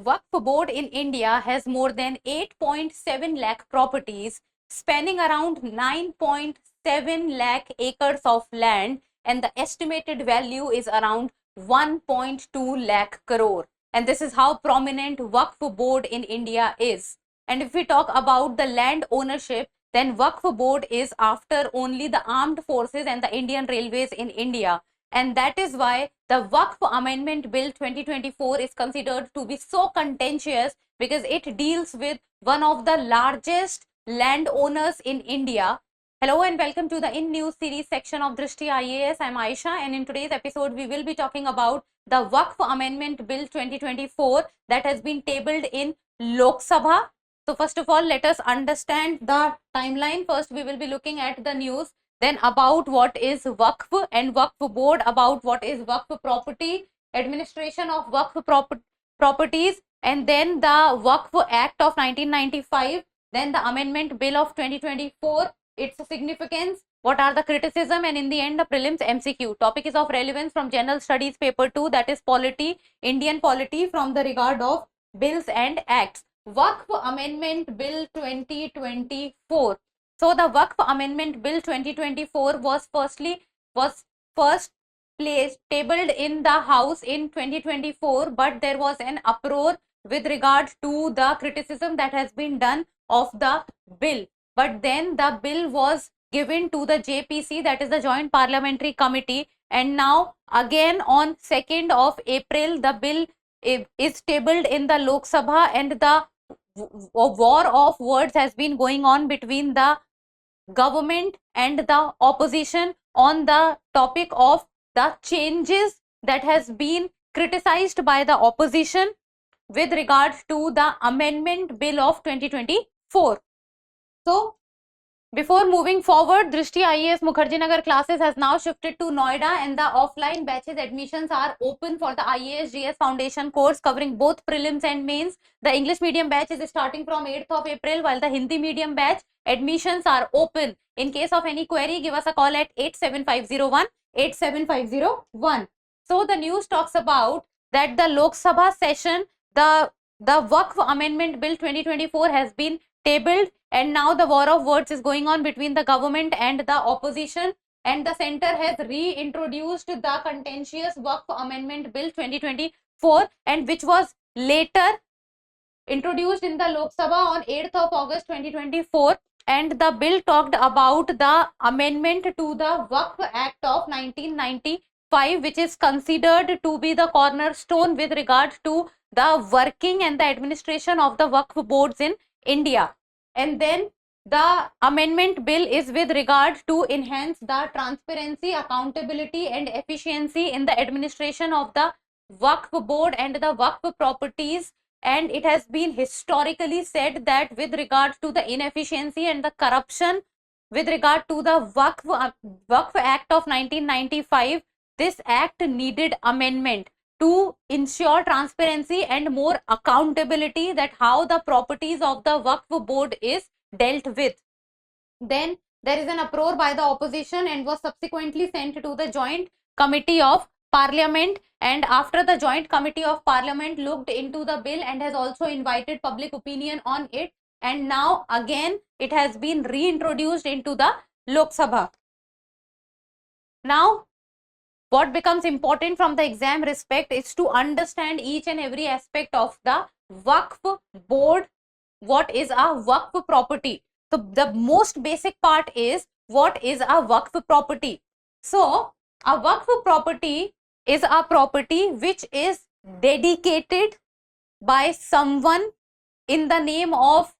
Waqf Board in India has more than 8.7 lakh properties spanning around 9.7 lakh acres of land, and the estimated value is around 1.2 lakh crore. And this is how prominent Waqf Board in India is. And if we talk about the land ownership, then Waqf Board is after only the armed forces and the Indian Railways in India. And that is why the Waqf Amendment Bill 2024 is considered to be so contentious, because it deals with one of the largest landowners in India. Hello and welcome to the In News series section of Drishti IAS. I'm Aisha, and in today's episode we will be talking about the Waqf Amendment Bill 2024 that has been tabled in Lok Sabha. So first of all, let us understand the timeline. First we will be looking at the news, then about what is Waqf and Waqf Board, about what is Waqf property, administration of Waqf properties, and then the Waqf Act of 1995, then the Amendment Bill of 2024, its significance, what are the criticism, and in the end the prelims MCQ. Topic is of relevance from General Studies paper 2, that is polity, Indian polity from the regard of bills and acts. Waqf Amendment Bill 2024. So the Waqf Amendment Bill 2024 was first placed tabled in the House in 2024, but there was an uproar with regard to the criticism that has been done of the bill. But then the bill was given to the JPC, that is the Joint Parliamentary Committee, and now again on 2nd of April the bill is tabled in the Lok Sabha, and the war of words has been going on between the government and the opposition on the topic of the changes that has been criticized by the opposition with regard to the Amendment Bill of 2024. So before moving forward, Drishti IAS Mukherjee Nagar classes has now shifted to Noida, and the offline batches admissions are open for the IAS GS Foundation course covering both prelims and mains. The English medium batch is starting from 8th of April, while the Hindi medium batch admissions are open. In case of any query, give us a call at 87501. So the news talks about that the Lok Sabha session, the Waqf Amendment Bill 2024 has been tabled, and now the war of words is going on between the government and the opposition, and the centre has reintroduced the contentious Waqf Amendment Bill 2024, and which was later introduced in the Lok Sabha on 8th of August 2024, and the bill talked about the amendment to the Waqf Act of 1995, which is considered to be the cornerstone with regard to the working and the administration of the Waqf boards in India. And then the amendment bill is with regard to enhance the transparency, accountability and efficiency in the administration of the Waqf board and the Waqf properties. And it has been historically said that with regard to the inefficiency and the corruption with regard to the Waqf Act of 1995, this act needed amendment to ensure transparency and more accountability, that how the properties of the Waqf board is dealt with. Then there is an uproar by the opposition and was subsequently sent to the Joint Committee of Parliament, and after the Joint Committee of Parliament looked into the bill and has also invited public opinion on it, and now again it has been reintroduced into the Lok Sabha. Now what becomes important from the exam respect is to understand each and every aspect of the Waqf board. What is a Waqf property? So the most basic part is, what is a Waqf property? So a Waqf property is a property which is dedicated by someone in the name of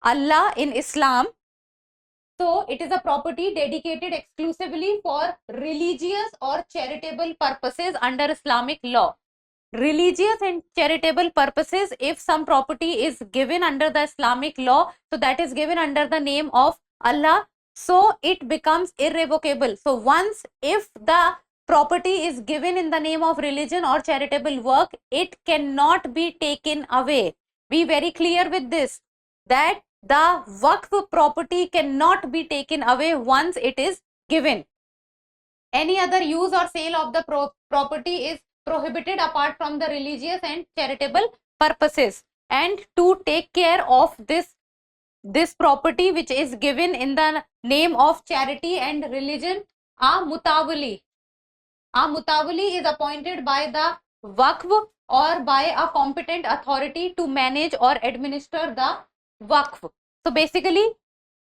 Allah in Islam. So it is a property dedicated exclusively for religious or charitable purposes under Islamic law. Religious and charitable purposes, if some property is given under the Islamic law, so that is given under the name of Allah, so it becomes irrevocable. So once if the property is given in the name of religion or charitable work, it cannot be taken away. Be very clear with this, that the Waqf property cannot be taken away once it is given. Any other use or sale of the property is prohibited apart from the religious and charitable purposes, and to take care of this property which is given in the name of charity and religion, a mutawali. A mutawali is appointed by the Waqf or by a competent authority to manage or administer the Waqf. So basically,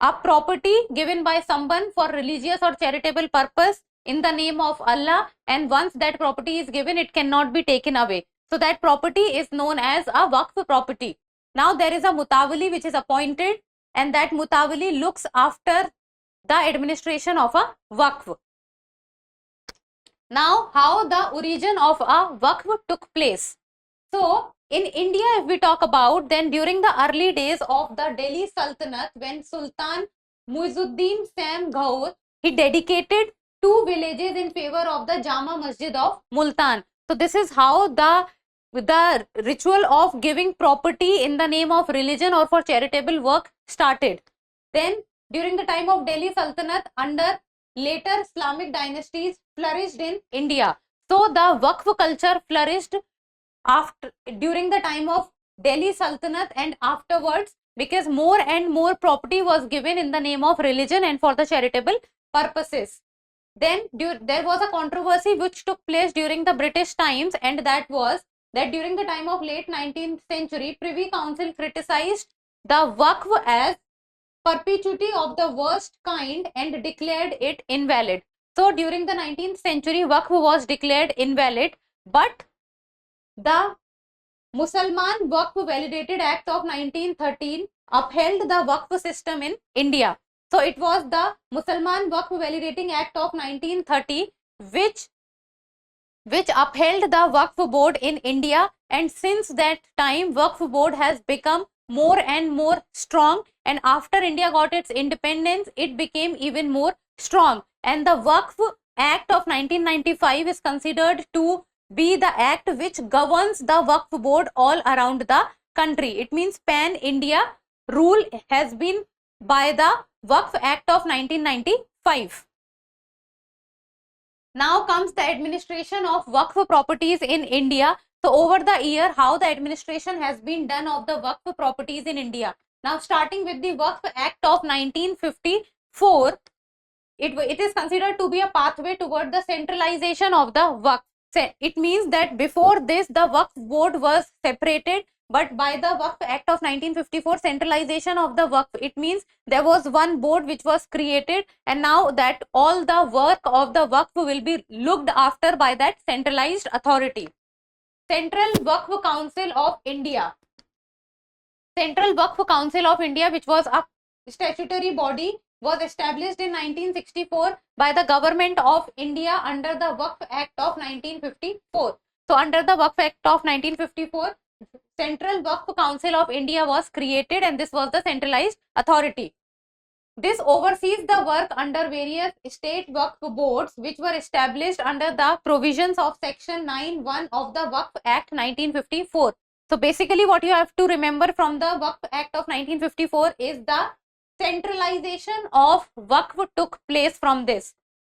a property given by someone for religious or charitable purpose in the name of Allah, and once that property is given, it cannot be taken away. So that property is known as a Waqf property. Now there is a mutawali which is appointed, and that mutawali looks after the administration of a Waqf. Now, how the origin of a Waqf took place. So, in India, if we talk about, then during the early days of the Delhi Sultanate, when Sultan Muizuddin Sam Ghaur, he dedicated 2 villages in favor of the Jama Masjid of Multan. So, this is how the ritual of giving property in the name of religion or for charitable work started. Then, during the time of Delhi Sultanate, under later Islamic dynasties flourished in India. So the Waqf culture flourished during the time of Delhi Sultanate and afterwards, because more and more property was given in the name of religion and for the charitable purposes. Then there was a controversy which took place during the British times, and that was that during the time of late 19th century, Privy Council criticized the Waqf as perpetuity of the worst kind and declared it invalid. So during the 19th century, Waqf was declared invalid, but the Musalman Waqf Validated Act of 1913 upheld the Waqf system in India. So it was the Musalman Waqf Validating Act of 1930 which upheld the Waqf board in India, and since that time Waqf board has become more and more strong, and after India got its independence, it became even more strong. And the Waqf Act of 1995 is considered to be the act which governs the Waqf board all around the country. It means pan-India rule has been by the Waqf Act of 1995. Now comes the administration of Waqf properties in India. So over the year, how the administration has been done of the Waqf properties in India. Now starting with the Waqf Act of 1954, it is considered to be a pathway toward the centralization of the Waqf. It means that before this, the Waqf board was separated, but by the Waqf Act of 1954, centralization of the Waqf, it means there was one board which was created, and now that all the work of the Waqf will be looked after by that centralized authority. Central Waqf Council of India. Central Waqf Council of India, which was a statutory body, was established in 1964 by the Government of India under the Waqf Act of 1954. So under the Waqf Act of 1954, Central Waqf Council of India was created, and this was the centralized authority. This oversees the work under various state Waqf boards which were established under the provisions of Section 9(1) of the Waqf Act 1954. So basically what you have to remember from the Waqf Act of 1954 is the centralization of Waqf took place from this.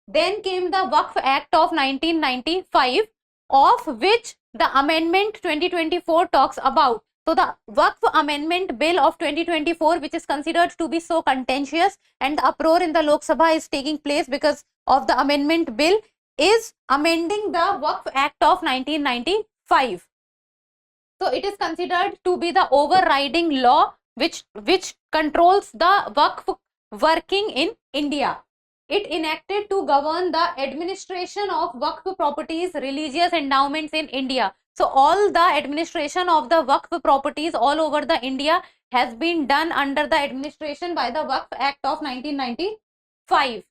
Then came the Waqf Act of 1995, of which the Amendment 2024 talks about. So the Waqf Amendment Bill of 2024, which is considered to be so contentious, and the uproar in the Lok Sabha is taking place because of the Amendment Bill, is amending the Waqf Act of 1995. So it is considered to be the overriding law which controls the Waqf working in India. It enacted to govern the administration of Waqf properties, religious endowments in India. So all the administration of the Waqf properties all over the India has been done under the administration by the Waqf Act of 1995.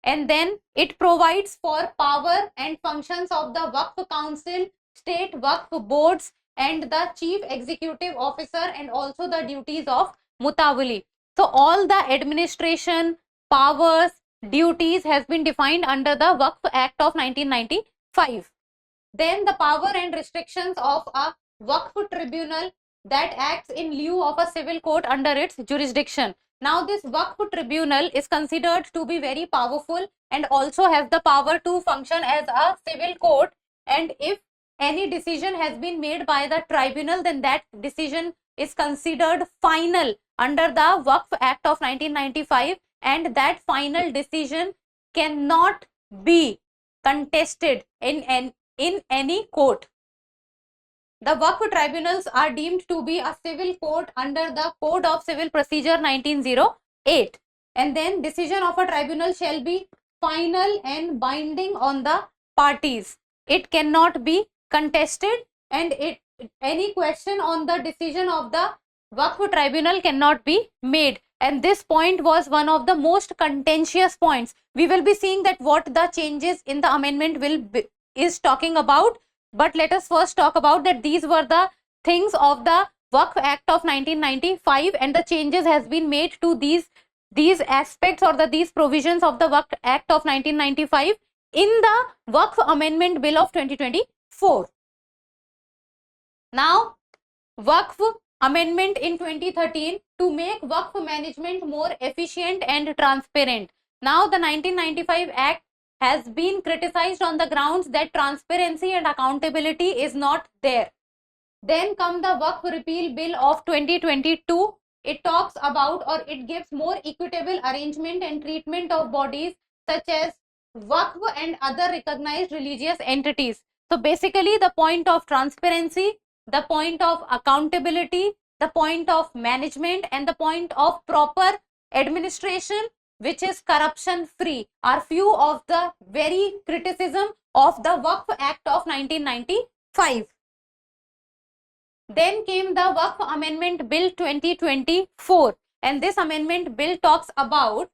And then it provides for power and functions of the Waqf Council, state Waqf boards, and the chief executive officer, and also the duties of Mutawali. So all the administration, powers, duties has been defined under the Waqf Act of 1995. Then the power and restrictions of a Waqf tribunal that acts in lieu of a civil court under its jurisdiction. Now this Waqf tribunal is considered to be very powerful and also has the power to function as a civil court, and if any decision has been made by the tribunal, then that decision is considered final under the Waqf Act of 1995, and that final decision cannot be contested in any court. The Waqf tribunals are deemed to be a civil court under the Code of Civil Procedure 1908, and then decision of a tribunal shall be final and binding on the parties. It cannot be contested, and any question on the decision of the Waqf tribunal cannot be made. And this point was one of the most contentious points. We will be seeing that what the changes in the amendment is talking about. But let us first talk about that these were the things of the Waqf Act of 1995, and the changes has been made to these aspects or these provisions of the Waqf Act of 1995 in the Waqf Amendment Bill of 2024. Now, Waqf Amendment in 2013 to make Waqf management more efficient and transparent. Now, the 1995 Act has been criticized on the grounds that transparency and accountability is not there. Then come the Waqf Repeal Bill of 2022. It talks about, or it gives more equitable arrangement and treatment of bodies such as Waqf and other recognized religious entities. So basically the point of transparency, the point of accountability, the point of management, and the point of proper administration, which is corruption free, are few of the very criticism of the Waqf Act of 1995. Then came the Waqf Amendment Bill 2024, and this amendment bill talks about,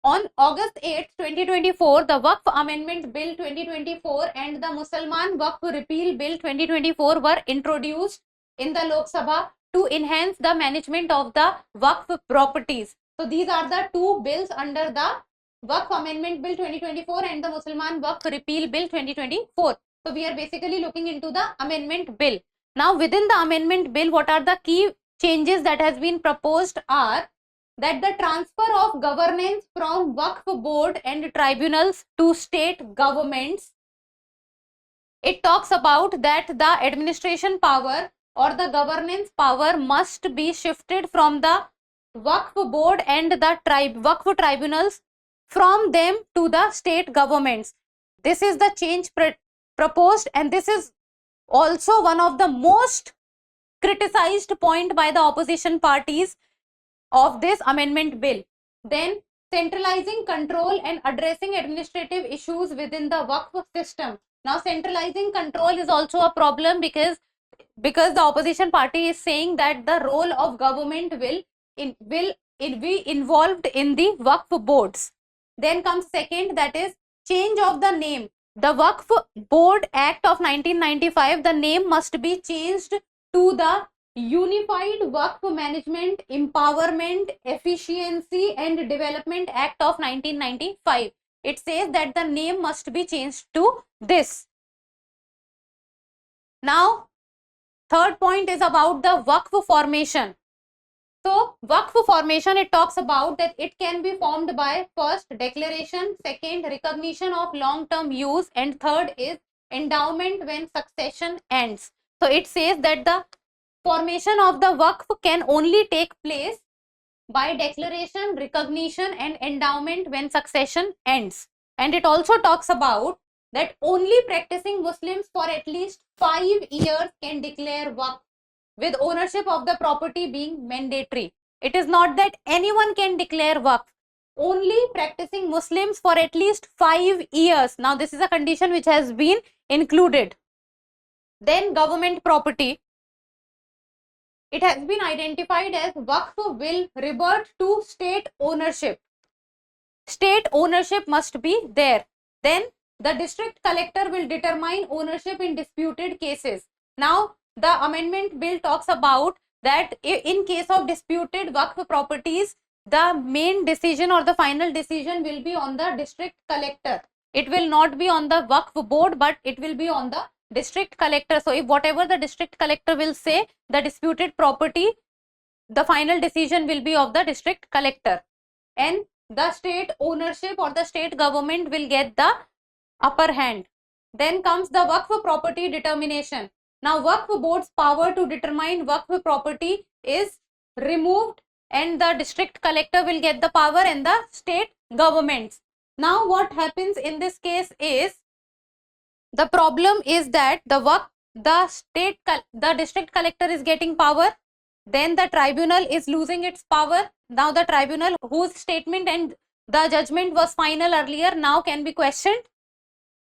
on August 8, 2024, the Waqf Amendment Bill 2024 and the Mussalman Waqf Repeal Bill 2024 were introduced in the Lok Sabha to enhance the management of the Waqf properties. So these are the two bills under the Waqf Amendment Bill 2024 and the Mussalman Waqf Repeal Bill 2024. So we are basically looking into the amendment bill. Now within the amendment bill, what are the key changes that has been proposed are that the transfer of governance from Waqf board and tribunals to state governments. It talks about that the administration power or the governance power must be shifted from the Waqf board and the Waqf tribunals, from them to the state governments. This is the change proposed, and this is also one of the most criticized point by the opposition parties of this amendment bill. Then centralizing control and addressing administrative issues within the Waqf system. Now centralizing control is also a problem because the opposition party is saying that the role of government will be involved in the Waqf boards. Then comes second, that is change of the name. The Waqf Board Act of 1995, the name must be changed to the Unified Waqf Management, Empowerment, Efficiency and Development Act of 1995. It says that the name must be changed to this. Now, third point is about the Waqf formation. So, Waqf formation, it talks about that it can be formed by first declaration, second recognition of long-term use, and third is endowment when succession ends. So, it says that the formation of the Waqf can only take place by declaration, recognition and endowment when succession ends. And it also talks about that only practicing Muslims for at least 5 years can declare Waqf, with ownership of the property being mandatory. It is not that anyone can declare Waqf. Only practicing Muslims for at least 5 years. Now this is a condition which has been included. Then government property. It has been identified as Waqf will revert to state ownership. State ownership must be there. Then the district collector will determine ownership in disputed cases. Now the amendment bill talks about that in case of disputed Waqf properties, the main decision or the final decision will be on the district collector. It will not be on the Waqf board, but it will be on the district collector. So if whatever the district collector will say, the disputed property, the final decision will be of the district collector, and the state ownership or the state government will get the upper hand. Then comes the Waqf property determination. Now Waqf board's power to determine Waqf property is removed, and the district collector will get the power and the state governments. Now what happens in this case is, the problem is that the district collector is getting power, then the tribunal is losing its power. Now the tribunal whose statement and the judgment was final earlier now can be questioned.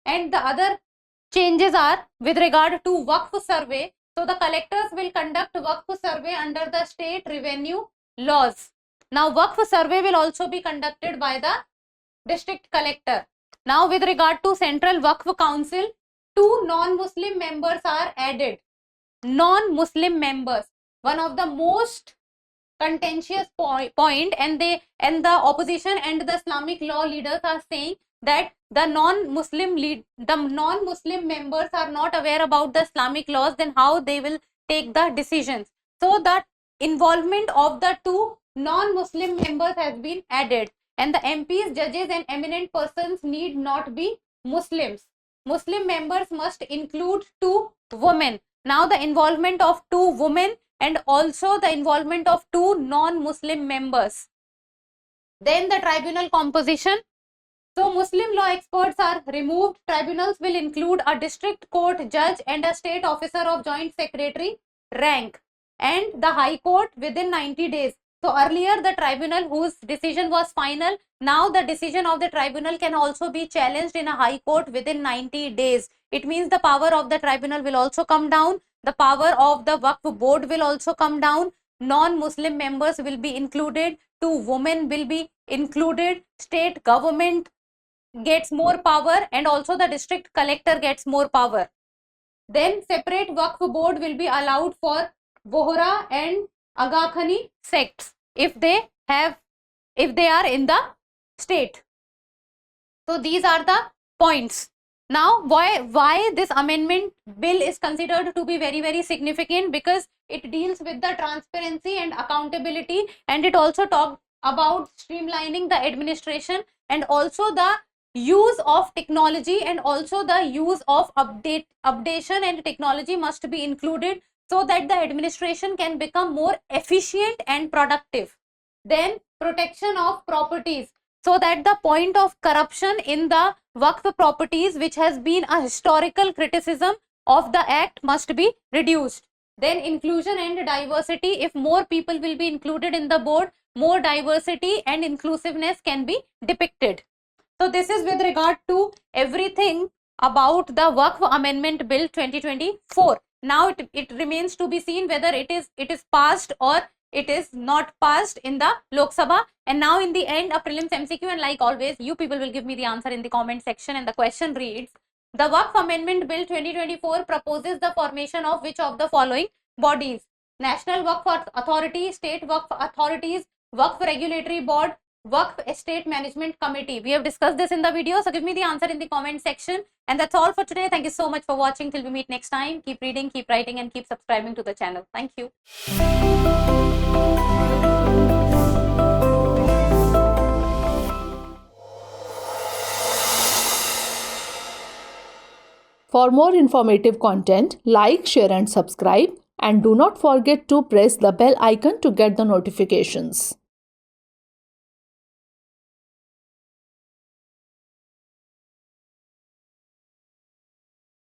And the other changes are with regard to Waqf survey. So the collectors will conduct Waqf survey under the state revenue laws. Now Waqf survey will also be conducted by the district collector. Now with regard to Central Waqf Council, 2 non-Muslim members are added. Non-Muslim members, one of the most contentious point, and the opposition and the Islamic law leaders are saying that the non-Muslim members are not aware about the Islamic laws, then how they will take the decisions. So that involvement of the 2 non-Muslim members has been added, and the MPs, judges and eminent persons need not be Muslims. Muslim members must include 2 women. Now the involvement of 2 women and also the involvement of 2 non-Muslim members. Then the tribunal composition. So Muslim law experts are removed. Tribunals will include a district court judge and a state officer of joint secretary rank, and the high court within 90 days. So earlier the tribunal whose decision was final, now the decision of the tribunal can also be challenged in a high court within 90 days. It means the power of the tribunal will also come down. The power of the Waqf board will also come down. Non-Muslim members will be included. 2 women will be included. State government gets more power, and also the district collector gets more power. Then separate Waqf board will be allowed for Bohra and Aga Khani sects if they are in the state. So these are the points. Now why this amendment bill is considered to be very, very significant? Because it deals with the transparency and accountability, and it also talks about streamlining the administration, and also the use of technology, and also the use of updation and technology must be included, so that the administration can become more efficient and productive. Then protection of properties, so that the point of corruption in the Waqf properties, which has been a historical criticism of the act, must be reduced. Then inclusion and diversity, if more people will be included in the board, more diversity and inclusiveness can be depicted. So this is with regard to everything about the Waqf Amendment Bill 2024. Now it remains to be seen whether it is passed or it is not passed in the Lok Sabha. And now in the end, a prelims MCQ, and like always, you people will give me the answer in the comment section. And the question reads, the Waqf Amendment Bill 2024 proposes the formation of which of the following bodies? National Waqf Authority, State Waqf Authorities, Waqf Regulatory Board, Waqf Estate Management Committee. We have discussed this in the video, so give me the answer in the comment section. And that's all for today. Thank you so much for watching. Till we meet next time, keep reading, keep writing, and keep subscribing to the channel. Thank you. For more informative content, like, share and subscribe, and do not forget to press the bell icon to get the notifications.